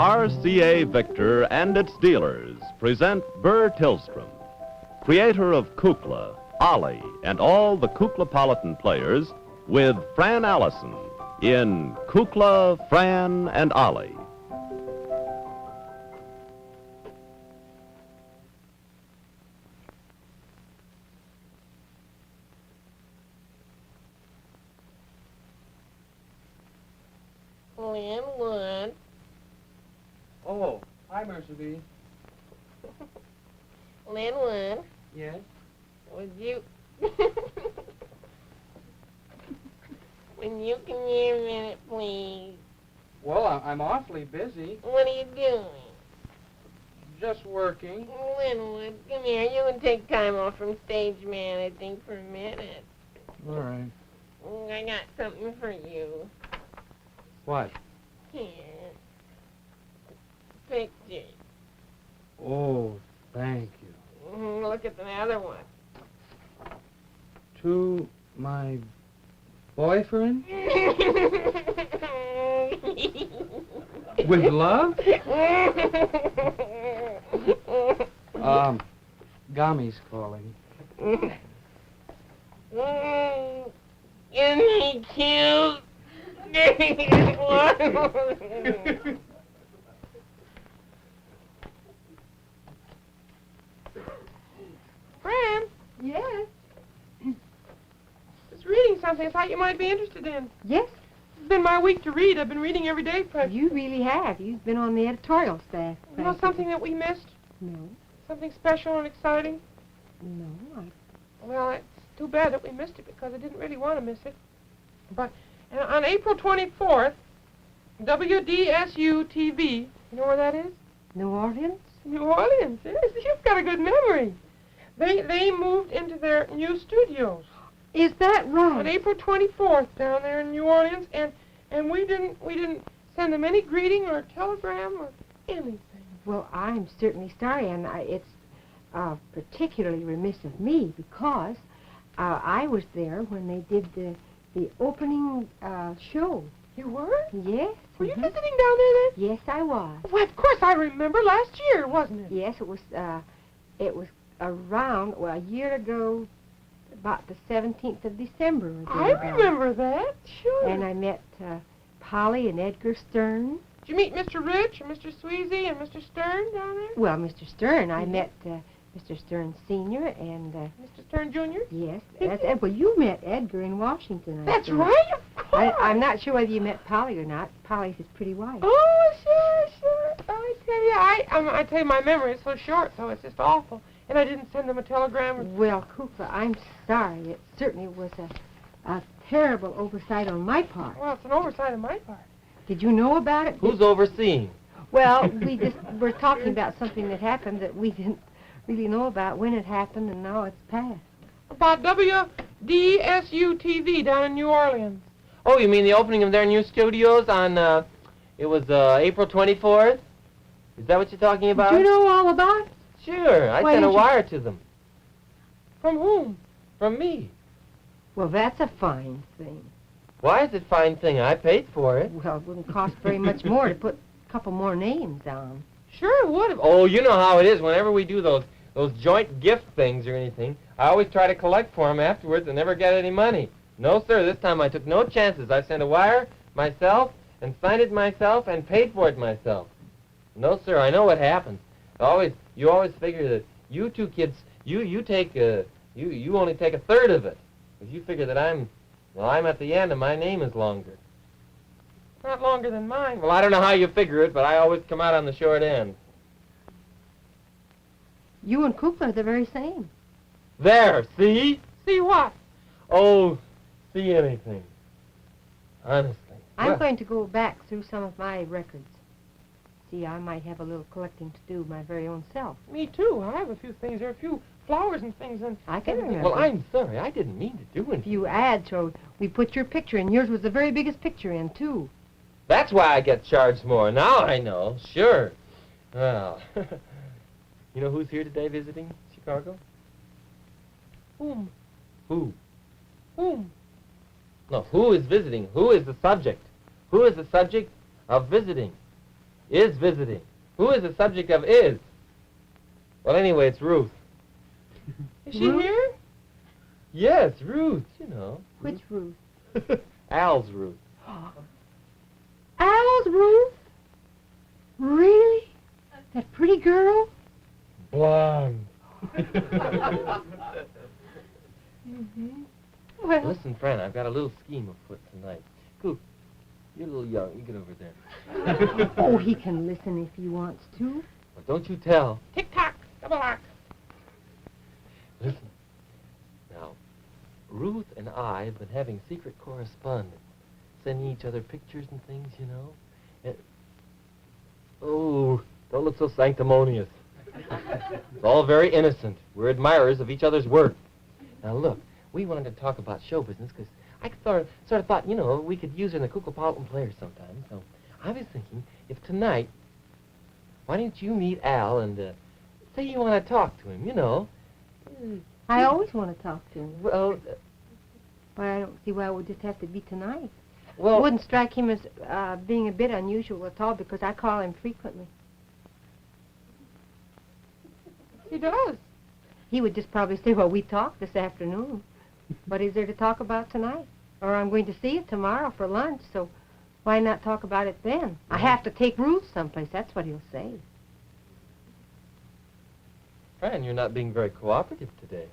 RCA Victor and its dealers present Burr Tillstrom, creator of Kukla, Ollie, and all the Kuklapolitan players, with Fran Allison in Kukla, Fran and Ollie. Lynwood. Oh, hi, Mercedes. Lynwood, Yes? would you... When you come here a minute, please. Well, I'm awfully busy. What are you doing? Just working. Lynwood, come here. You can take time off from stage managing for a minute. All right. I got something for you. What? Here. Picture. Oh, thank you. Look at the other one. To my boyfriend? With love? Gami's calling. Isn't he cute? Fran? Yes. Just reading something I thought you might be interested in. Yes, It's been my week to read. I've been reading every day, practically. you really have. You've been on the editorial staff. You know something that we missed? No, Something special and exciting? no. Well, it's too bad that we missed it because I didn't really want to miss it. But on April 24th, WDSU TV, you know where that is? New Orleans? New Orleans. Yes, you've got a good memory. They moved into their new studios Is that on right? April 24th down there in New Orleans, and we didn't send them any greeting or telegram or anything. Well, I'm certainly sorry, and it's particularly remiss of me because I was there when they did the opening show. You were? Yes. Were you mhm. visiting down there then? Yes, I was. Well, of course I remember last year, wasn't it? Yes, it was around, a year ago, about the 17th of December. or I thereabouts. remember that. Sure. And I met Polly and Edgar Stern. Did you meet Mr. Rich and Mr. Sweezy and Mr. Stern down there? Well, Mr. Stern, I Mhm. met Mr. Stern Sr. and, Mr. Stern Jr.? yes, well, you met Edgar in Washington, I That's think. right, of course. I'm not sure whether you met Polly or not. Polly's his pretty wife. Oh, sure. I tell you, my memory is so short, so it's just awful. And I didn't send them a telegram. Or... Well, Kukla, I'm sorry. It certainly was a terrible oversight on my part. Well, it's an oversight on my part. Did you know about it? Who's overseeing? Well, we just were talking about something that happened that we didn't really know about when it happened, and now it's past. About WDSU TV down in New Orleans. Oh, you mean the opening of their new studios on, it was April 24th? Is that what you're talking about? Did you know all about it? Sure, I Why sent a didn't you- wire to them. From whom? From me. Well, that's a fine thing. Why is it a fine thing? I paid for it. Well, it wouldn't cost very much more to put a couple more names on. Sure it would have. Oh, you know how it is. Whenever we do those joint gift things or anything, I always try to collect for them afterwards and never get any money. No, sir, this time I took no chances. I sent a wire myself and signed it myself and paid for it myself. No, sir, I know what happens. You always figure that you two kids, you only take a third of it. Because you figure that I'm at the end and my name is longer. Not longer than mine. Well, I don't know how you figure it, but I always come out on the short end. You and Kukla are the very same. There, see? See what? Oh, see anything. Honestly. I'm Well, going to go back through some of my records. See, I might have a little collecting to do my very own self. Me too. I have a few things. There are a few flowers and things. And I can remember. Well, I'm sorry. I didn't mean to do A anything. few ads, so we put your picture in. Yours was the very biggest picture in, too. That's why I get charged more. Now I know. Sure. Well, you know who's here today visiting Chicago? whom? Who? Whom? No, who is visiting? Who is the subject? Who is the subject of visiting? Is visiting. Who is the subject of is? Well, anyway, it's Ruth. Is she here? Yes, Ruth, you know. Which Ruth? Al's Ruth. Al's Ruth? Really? That pretty girl? Blonde. Well, Listen, Fran, I've got a little scheme afoot tonight. Coop, you're a little young. You get over there. oh, he can listen if he wants to. Well, don't you tell. Tick-tock, double lock. Listen. Now, Ruth and I have been having secret correspondence, sending each other pictures and things, you know. And, oh, don't look so sanctimonious. It's all very innocent. We're admirers of each other's work. Now, look, we wanted to talk about show business because I sort of thought, you know, we could use her in the Kukla Players sometime. So I was thinking, if tonight, why don't you meet Al and say you want to talk to him, you know. I always want to talk to him. Well, But I don't see why it would just have to be tonight. well, It wouldn't strike him as being a bit unusual at all because I call him frequently. He does. He would just probably say, well, we talked this afternoon. What is there to talk about tonight? Or I'm going to see you tomorrow for lunch, so why not talk about it then? I have to take Ruth someplace. That's what he'll say. Fran, you're not being very cooperative today.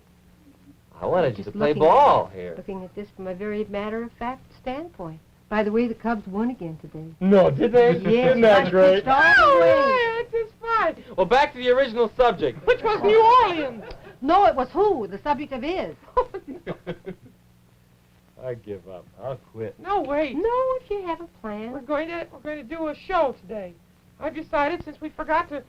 I wanted you Just to play looking ball here. Looking at this from a very matter-of-fact standpoint. By the way, the Cubs won again today. No, did they? Yes, Isn't that great? all the way. Oh, yeah, it's fine. Well, back to the original subject. Which was New Orleans. No, it was who? The subject of is. I give up. I'll quit. No, wait. No, if you have a We're plan. going to do a show today. I've decided, since we forgot to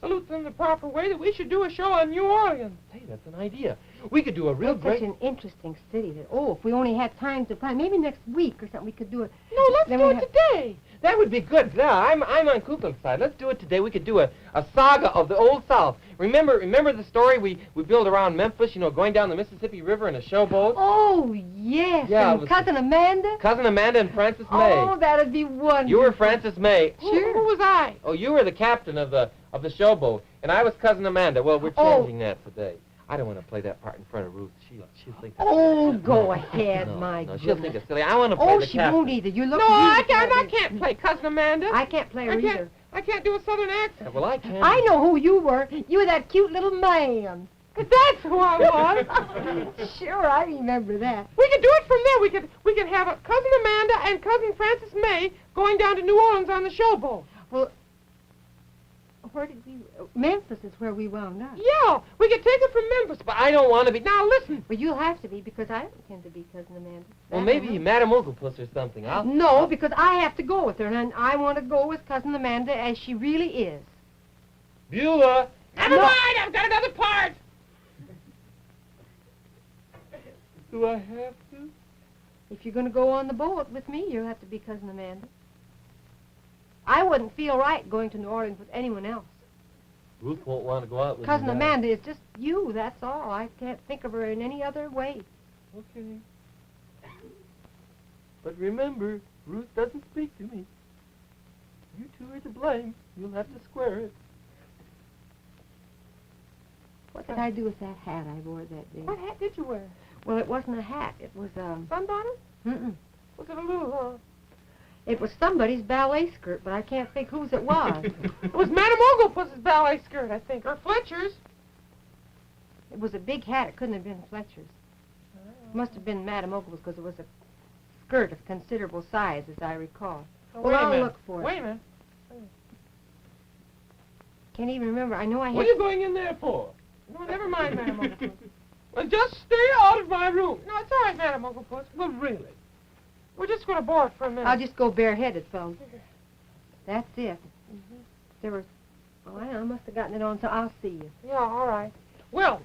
salute them the proper way, that we should do a show on New Orleans. Hey, that's an idea. We could do a real It's great... such an interesting city that, if we only had time to plan, maybe next week or something, we could do it. No, let's Then do we it have- today. That would be good. Yeah, I'm on Kukla's side. Let's do it today. We could do a saga of the Old South. Remember the story we built around Memphis, you know, going down the Mississippi River in a showboat? Oh, yes. Yeah, it and was- Cousin Amanda? Cousin Amanda and Frances May. Oh, that'd be wonderful. You were Frances May. Who was I? Oh, you were the captain of the showboat, and I was Cousin Amanda. Well, we're Oh. changing that today. I don't want to play that part in front of Ruth. She'll think that's Oh, silly. go No, ahead, no, my no, she'll think goodness. it's silly. I want to play Oh, the she captain. won't either. You look No, I beautiful. can't play Cousin Amanda. I can't play her either. I can't do a Southern Yeah, accent. well, I can. I know who you were. You were that cute little man. That's who I was. Sure, I remember that. We could do it from there. We could have Cousin Amanda and Cousin Frances May going down to New Orleans on the showboat. Well, where did we... Memphis is where we wound up. Yeah, we could take it from Memphis. But I don't want to be... Now listen. Well, you'll have to be because I don't intend to be Cousin Amanda. Well, That maybe I know. Madame Oglepuss or something. No, because I have to go with her, and I want to go with Cousin Amanda as she really is. Buelah. Never mind, I've got another part. Do I have to? If you're going to go on the boat with me, you'll have to be Cousin Amanda. I wouldn't feel right going to New Orleans with anyone else. Ruth won't want to go out with Cousin you now. Amanda is just you, that's all. I can't think of her in any other way. Okay. But remember, Ruth doesn't speak to me. You two are to blame. You'll have to square it. What did I do with that hat I wore that day? What hat did you wear? Well, it wasn't a hat. It was, Sunbonnet? mm-mm. Was it a little, It was somebody's ballet skirt, but I can't think whose it was. It was Madame Oglepuss's ballet skirt, I think, or Fletcher's. It was a big hat. It couldn't have been Fletcher's. It must have been Madame Ogle's because it was a skirt of considerable size, as I recall. Oh, Well, wait a I'll minute. look for it. Wait a minute. Can't even remember. I know I had... What are you going in there for? No, never mind, Madame Oglepuss. Well, just stay out of my room. No, it's all right, Madame Oglepuss. Well, really. We're just going to board for a minute. I'll just go bareheaded, fellas. That's it. There was... Oh, I must have gotten it on, so I'll see you. Yeah, all right. Well,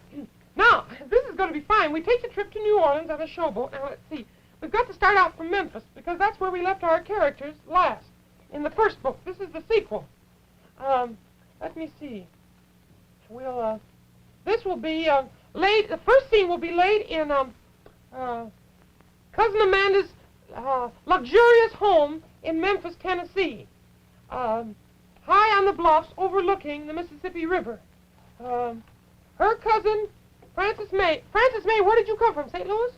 now, this is going to be fine. We take the trip to New Orleans on a showboat. Now, let's see. We've got to start out from Memphis, because that's where we left our characters last, in the first book. This is the sequel. Let me see. We'll, this will be, laid, the first scene will be laid in, Cousin Amanda's, luxurious home in Memphis, Tennessee. high on the bluffs overlooking the Mississippi River. Her cousin, Frances May. Frances May, where did you come from, St. Louis?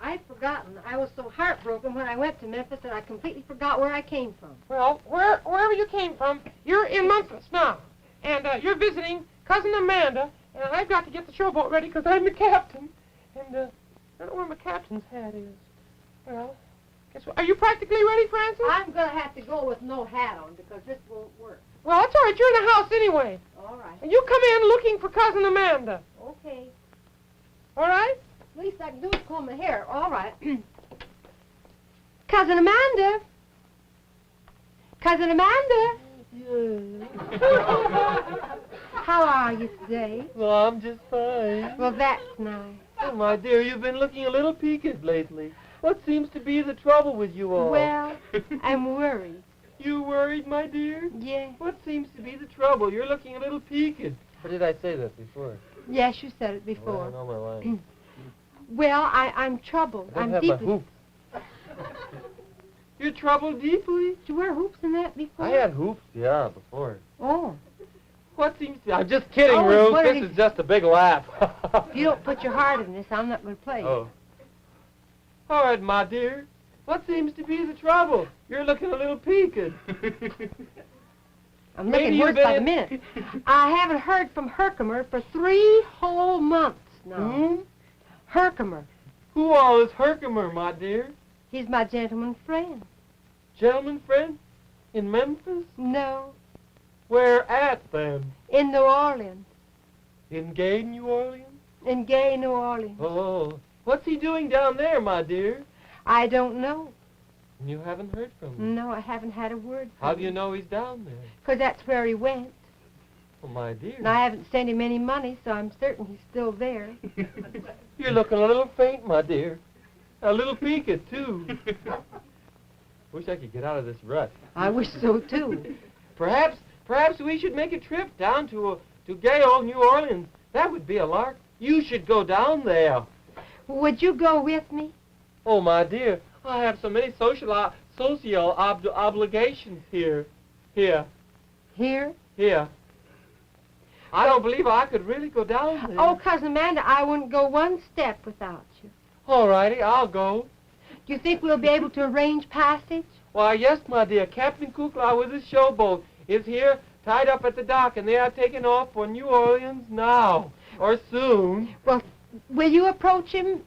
I'd forgotten. I was so heartbroken when I went to Memphis that I completely forgot where I came from. Well, wherever you came from, you're in Memphis now. And you're visiting Cousin Amanda, and I've got to get the showboat ready because I'm the captain. And I don't know where my captain's hat is. Well, guess what? Are you practically ready, Frances? I'm going to have to go with no hat on because this won't work. Well, that's all right. You're in the house anyway. All right. And you come in looking for Cousin Amanda. Okay. All right? Least I can do is comb my hair. All right. Cousin Amanda. Cousin Amanda. How are you today? Well, I'm just fine. Well, that's nice. Oh, my dear, you've been looking a little peaked lately. What seems to be the trouble with you all? Well, I'm worried. You worried, my dear? Yes. What seems to be the trouble? You're looking a little peaked. Or did I say that before? Yes, you said it Well, before. I know my line. Well, I'm troubled. I don't I'm have deeply... my hoops. You're troubled deeply? Did you wear hoops in that before? I had hoops, yeah, before. Oh. What seems to... I'm just kidding, Oh, Ruth. what are This you- is just a big laugh. If you don't put your heart in this, I'm not going to play. Oh. All right, my dear. What seems to be the trouble? You're looking a little peaked. I'm Maybe looking you've worse been by the in- minute. I haven't heard from Herkimer for 3 whole months now. Whom? Herkimer. Who all is Herkimer, my dear? He's my gentleman friend. Gentleman friend? In Memphis? No, Where at, then? in New Orleans. In gay New Orleans? In gay New Orleans. Oh. What's he doing down there, my dear? I don't know. You haven't heard from him. No, I haven't had a word from How do you know he's down there? Because that's where he went. Oh, my dear. And I haven't sent him any money, so I'm certain he's still there. You're looking a little faint, my dear. A little peaked, too. Wish I could get out of this rut. I wish so, too. Perhaps we should make a trip down to gay old New Orleans. That would be a lark. You should go down there. Would you go with me? Oh, my dear, I have so many social obligations here. Here? Here. I don't believe I could really go down there. Oh, Cousin Amanda, I wouldn't go one step without you. All righty, I'll go. Do you think we'll be able to arrange passage? Why, yes, my dear. Captain Kukla with his showboat is here, tied up at the dock, and they are taking off for New Orleans now, or soon. Well, will you approach him?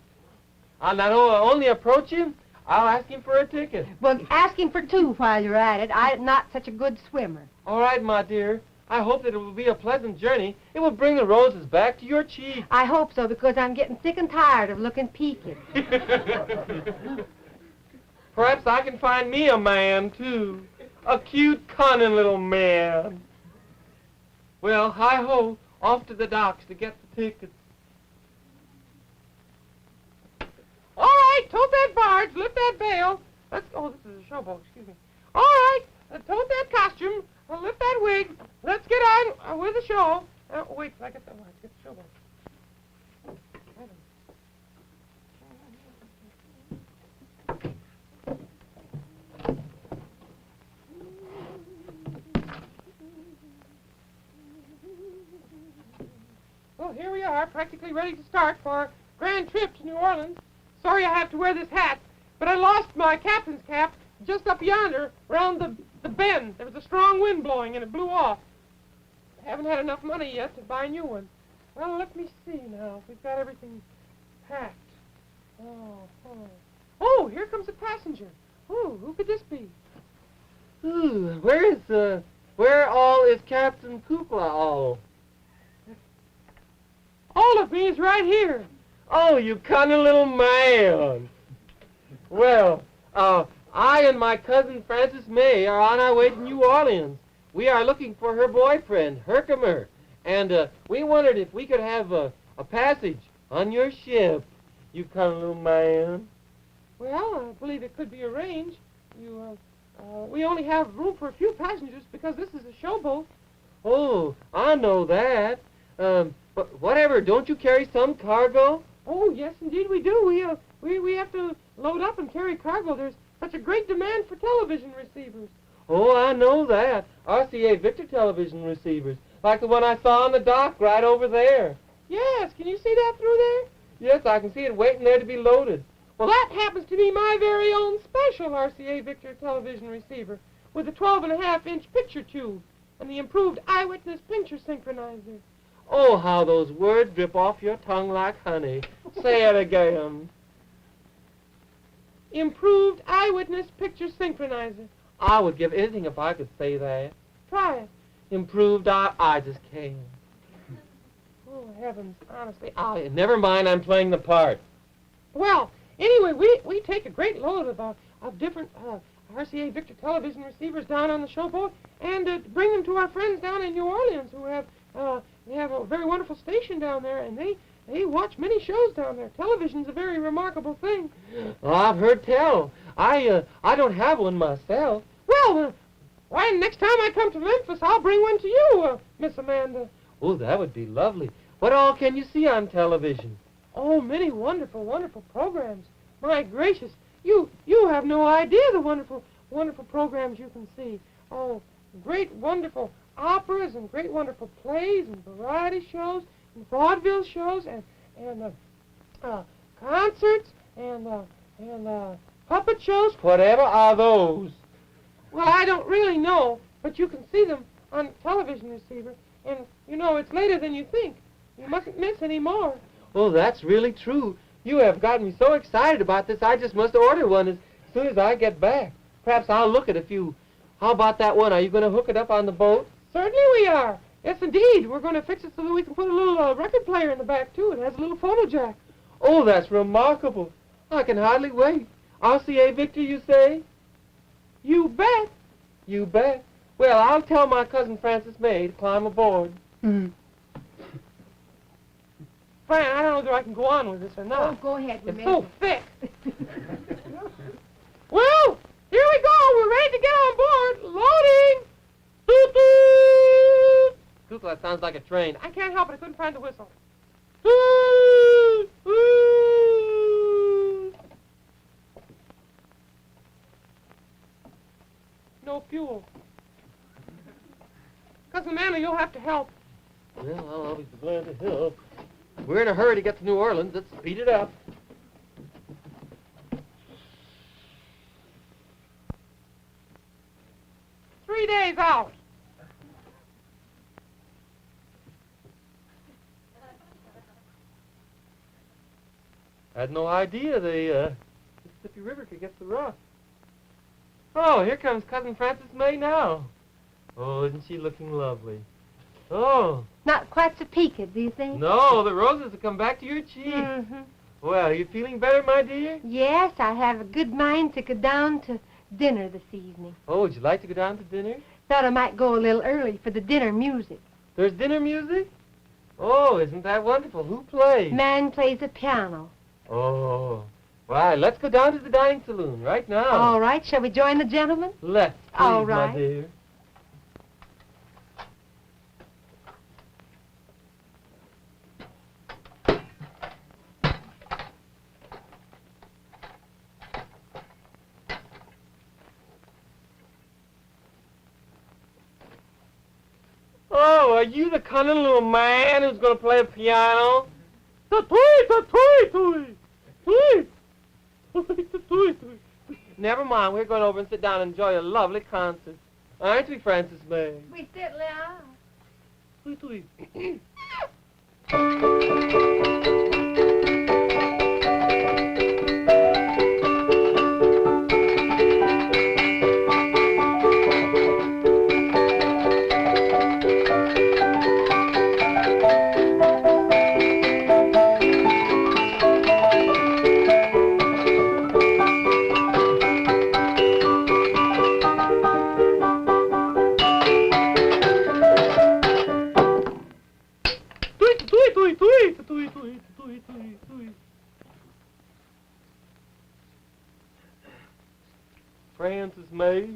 I'll not only approach him, I'll ask him for a ticket. Well, ask him for 2 while you're at it. I'm not such a good swimmer. All right, my dear. I hope that it will be a pleasant journey. It will bring the roses back to your cheeks. I hope so, because I'm getting sick and tired of looking peaked. Perhaps I can find me a man, too. A cute, cunning little man. Well, hi-ho, off to the docks to get the tickets. All right, tote that barge, lift that bale. Let's. Oh, this is a showboat. Excuse me. All right, tote that costume, lift that wig. Let's get on with the show. Wait, I get the showboat. Well, here we are, practically ready to start for our grand trip to New Orleans. Sorry I have to wear this hat, but I lost my captain's cap just up yonder around the bend. There was a strong wind blowing and it blew off. I haven't had enough money yet to buy a new one. Well, let me see now if we've got everything packed. Oh, here comes a passenger. Ooh, who could this be? Ooh, where all is Captain Kukla all? All of me is right here. Oh, you cunning little man. Well, I and my cousin Frances May are on our way to New Orleans. We are looking for her boyfriend, Herkimer, and we wondered if we could have a passage on your ship, you cunning little man. Well, I believe it could be arranged. We only have room for a few passengers because this is a showboat. Oh, I know that. But whatever, don't you carry some cargo? Oh, yes, indeed we do. We have to load up and carry cargo. There's such a great demand for television receivers. Oh, I know that. RCA Victor television receivers, like the one I saw on the dock right over there. Yes, can you see that through there? Yes, I can see it waiting there to be loaded. Well, that happens to be my very own special RCA Victor television receiver with a 12.5-inch picture tube and the improved eyewitness picture synchronizer. Oh, how those words drip off your tongue like honey. Say it again. Improved eyewitness picture synchronizer. I would give anything if I could say that. Try it. Improved, I just can't. Oh, heavens, honestly. Never mind, I'm playing the part. Well, anyway, we take a great load of different RCA Victor television receivers down on the showboat and bring them to our friends down in New Orleans who have they have a very wonderful station down there, and they watch many shows down there. Television's a very remarkable thing. Oh, I've heard tell. I don't have one myself. Well, why, next time I come to Memphis, I'll bring one to you, Miss Amanda. Oh, that would be lovely. What all can you see on television? Oh, many wonderful, wonderful programs. My gracious, you have no idea the wonderful, wonderful programs you can see. Oh, great, wonderful operas and great, wonderful plays and variety shows and vaudeville shows and concerts and puppet shows. Whatever are those? Well, I don't really know, but you can see them on television receiver. And, you know, it's later than you think. You mustn't miss any more. Oh, that's really true. You have gotten me so excited about this, I just must order one as soon as I get back. Perhaps I'll look at a few. How about that one? Are you going to hook it up on the boat? Certainly we are. Yes, indeed. We're going to fix it so that we can put a little record player in the back, too. It has a little photo jack. Oh, that's remarkable. I can hardly wait. RCA Victor, you say? You bet. You bet. Well, I'll tell my cousin Francis May to climb aboard. Mm-hmm. Fran, I don't know whether I can go on with this or Oh, not. go ahead. It's so thick. Well, here we go. We're ready to get on board. Loading. Toot-toot. Kukla, sounds like a train. I can't help it. I couldn't find the whistle. No fuel. Cousin Amanda, you'll have to help. Well, I'll always be glad to help. We're in a hurry to get to New Orleans. Let's speed it up. Three days out. I had no idea the Mississippi River could get so rough. Oh, here comes Cousin Frances May now. Oh, isn't she looking lovely? Oh. Not quite so peaked, do you think? No, the roses have come back to your cheeks. Mm-hmm. Well, are you feeling better, my dear? Yes, I have a good mind to go down to dinner this evening. Oh, would you like to go down to dinner? Thought I might go a little early for the dinner music. There's dinner music? Oh, isn't that wonderful? Who plays? Man plays the piano. Oh. Why, let's go down to the dining saloon right now. All right, shall we join the gentlemen? Let's, please, All right. my dear. Oh, are you the cunning little man who's going to play a piano? Never mind, we're going over and sit down and enjoy a lovely concert. Aren't we, Frances May? We certainly are. Frances May.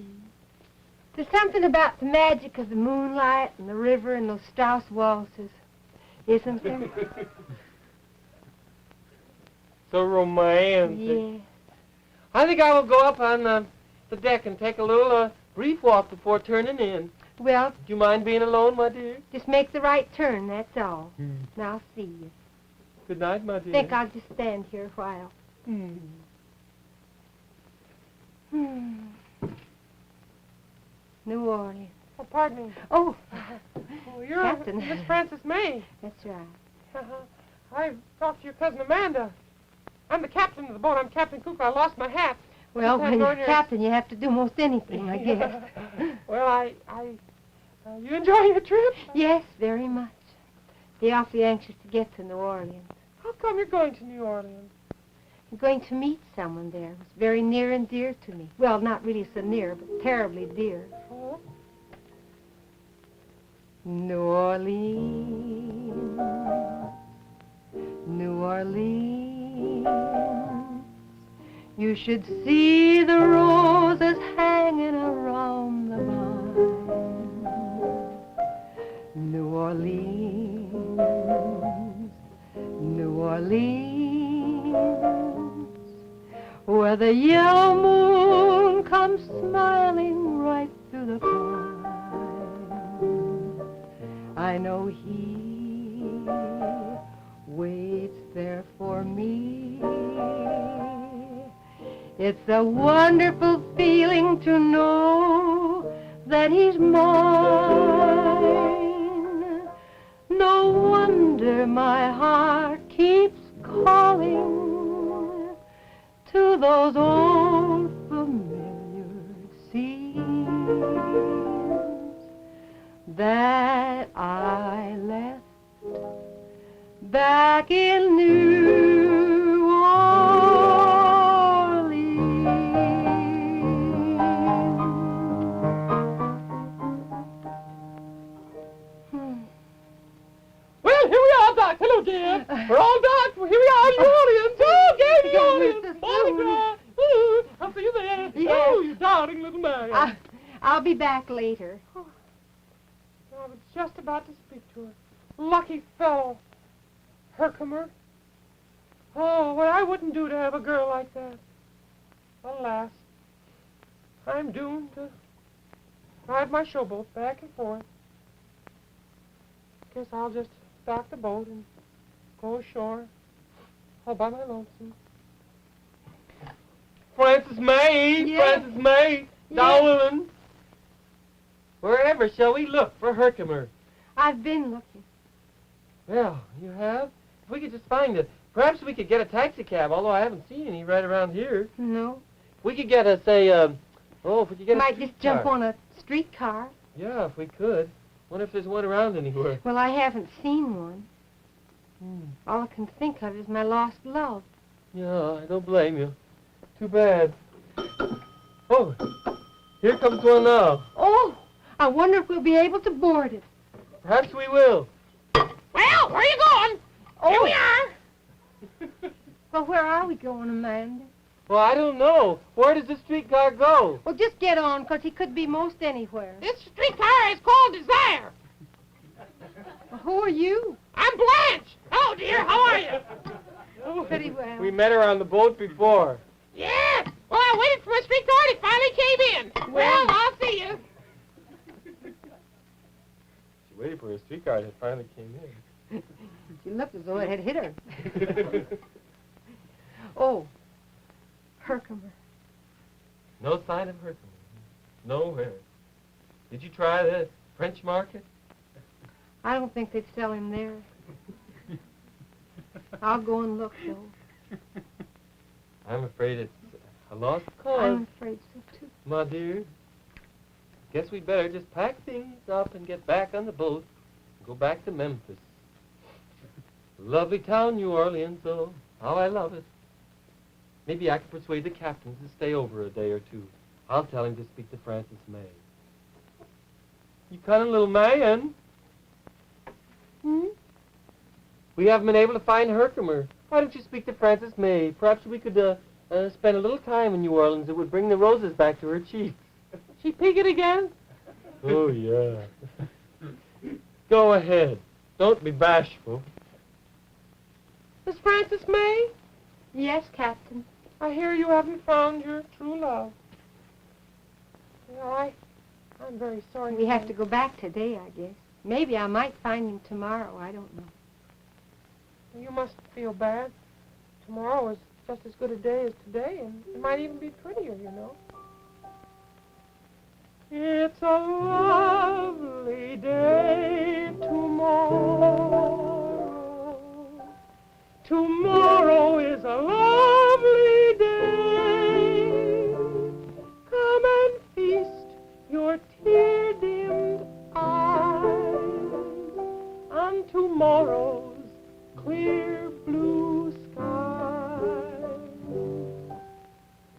There's something about the magic of the moonlight and the river and those Strauss waltzes, isn't there? So romantic. Yes. I think I will go up on the deck and take a little brief walk before turning in. Well, Do you mind being alone, my dear? just make the right turn, that's all. Now, I'll see you. Good night, my dear. Think I'll just stand here a while. New Orleans. Oh, pardon me. Oh, Oh, you're Captain. Miss Frances May. that's right. I've talked to your cousin Amanda. I'm the captain of the boat. I'm Captain Kukla. I lost my hat. Well, Just when going you're here. captain, you have to do most anything, I guess. Well, you enjoying your trip? Yes, very much. They're awfully anxious to get to New Orleans. How come you're going to New Orleans? I'm going to meet someone there who's very near and dear to me. Well, not really so near, but terribly dear. Oh, New Orleans, New Orleans, you should see the roses hanging around the vine. New Orleans, New Orleans, where the yellow moon comes smiling right through the pine. I know he waits there for me. It's a wonderful feeling to know that he's mine. No wonder my heart keeps calling to those old familiar scenes that I left back in New Orleans. well, here we are, Doc. Hello, dear. We're all Doc. Well, here we are in New Orleans. Oh, gay New Orleans. Mardi Gras. Ooh, I'll see you there. Yes. Oh, you darling little man. I'll be back later. I was just about to speak to her. Lucky fellow. Herkimer. Oh, what I wouldn't do to have a girl like that. Alas, I'm doomed to ride my showboat back and forth. Guess I'll just dock the boat and go ashore all by my lonesome. Frances May! Yes. Frances May! Yes. Darling! Wherever shall we look for Herkimer? I've been looking. Well, you have? If we could just find it. Perhaps we could get a taxi cab, although I haven't seen any right around here. No. If we could get a, say, if we could get Might a just streetcar. jump on a streetcar. Yeah, if we could. Wonder if there's one around anywhere. Well, I haven't seen one. All I can think of is my lost love. Yeah, I don't blame you. Too bad. Oh, here comes one now. Oh, I wonder if we'll be able to board it. Perhaps we will. Well, where are you going? Here we are. Well, where are we going, Amanda? Well, I don't know. Where does the streetcar go? Well, just get on, 'cause he could be most anywhere. This streetcar is called Desire. Well, who are you? I'm Blanche. Hello, dear. How are you? Oh, pretty well. We met her on the boat before. Yes. Well, I waited for my streetcar and it finally came in. Well, I'll see you. She waited for her streetcar and it finally came in. She looked as though it had hit her. Oh, Herkimer. No sign of Herkimer. Nowhere. Did you try the French market? I don't think they'd sell him there. I'll go and look, though. I'm afraid it's a lost cause, I'm afraid so, too. my dear. Guess we'd better just pack things up and get back on the boat and go back to Memphis. Lovely town, New Orleans, oh, how I love it. Maybe I can persuade the captain to stay over a day or two. I'll tell him to speak to Frances May. You cunning little man. We haven't been able to find Herkimer. Why don't you speak to Frances May? Perhaps we could spend a little time in New Orleans. It would bring the roses back to her cheeks. She peeking again? Oh, yeah. Go ahead. Don't be bashful. Miss Frances May, Yes, Captain. I hear you haven't found your true love. Well, I'm very sorry. We have to go back today, I guess. Maybe I might find him tomorrow. I don't know. You must feel bad. Tomorrow is just as good a day as today, and it might even be prettier, you know. It's a lovely day tomorrow. Tomorrow is a lovely day. Come and feast your tear-dimmed eyes on tomorrow's clear blue sky.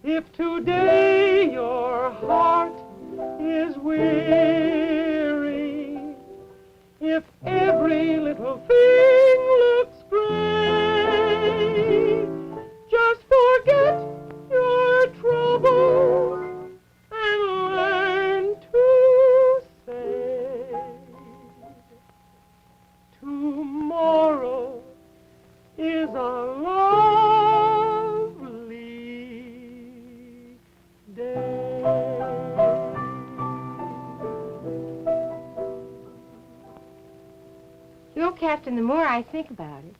If today your heart is weary, if every little thing looks gray, just forget your troubles and learn to say, tomorrow is a lovely day. You know, Captain, the more I think about it,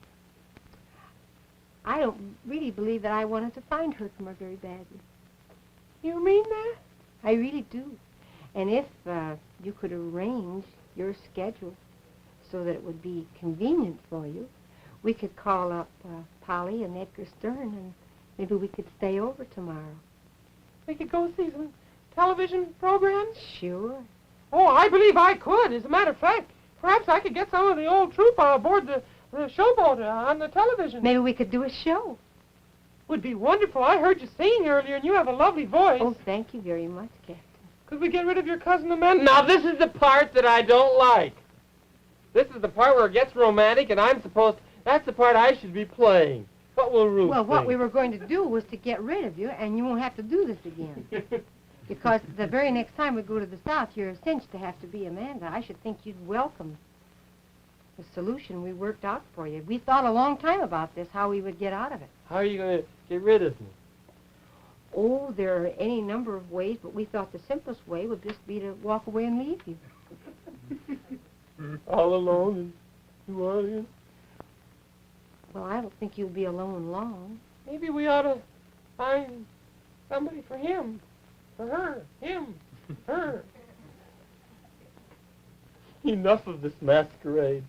I don't really believe that I wanted to find Herkimer very badly. You mean that? I really do. And if you could arrange your schedule so that it would be convenient for you, we could call up Polly and Edgar Stern, and maybe we could stay over tomorrow. We could go see some television programs? Sure. Oh, I believe I could. As a matter of fact, perhaps I could get some of the old troupe aboard the showboat on the television. Maybe we could do a show. Would be wonderful. I heard you sing earlier, and you have a lovely voice. Oh, thank you very much, Captain. Could we get rid of your cousin Amanda? Now, this is the part that I don't like. This is the part where it gets romantic, and that's the part I should be playing. What will Ruth Well, what think? we were going to do was to get rid of you, and you won't have to do this again. Because the very next time we go to the South, you're a cinch to have to be Amanda. I should think you'd welcome the solution we worked out for you. We thought a long time about this, how we would get out of it. How are you going to get rid of me? Oh, there are any number of ways, but we thought the simplest way would just be to walk away and leave you. All alone in New Orleans? Well, I don't think you'll be alone long. Maybe we ought to find somebody for him. For her. Him. Her. Enough of this masquerade.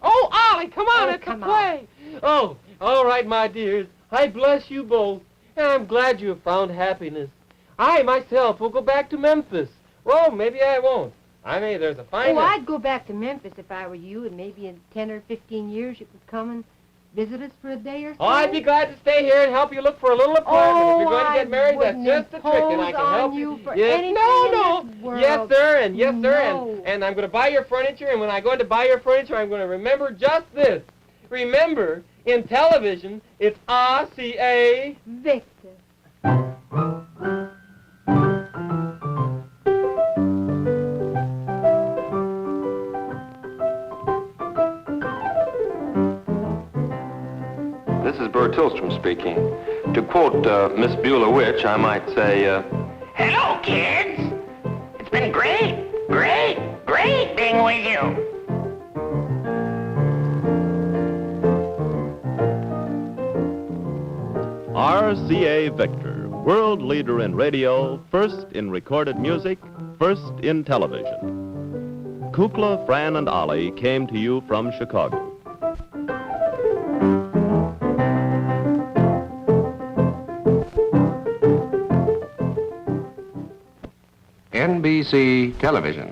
Oh, Ollie, come on, Oh, it's come a play. Oh, all right, my dears. I bless you both, and I'm glad you have found happiness. I, myself, will go back to Memphis. Well, maybe I won't. There's a fine... Oh, I'd go back to Memphis if I were you, and maybe in 10 or 15 years you could come and visit us for a day or so. Oh, I'd be glad to stay here and help you look for a little apartment. If you're going to get married, that's just the trick, and I can help you. For Yes. anything No, in no. this world. Yes, sir, and yes, sir, No. and I'm going to buy your furniture, and when I go to buy your furniture, I'm going to remember just this. Remember, in television, it's RCA. Victor. This is Bert Tillstrom speaking. To quote Miss Buelah Witch, I might say, Hello, kids. It's been great being with you. RCA Victor, world leader in radio, first in recorded music, first in television. Kukla, Fran and Ollie came to you from Chicago. NBC Television.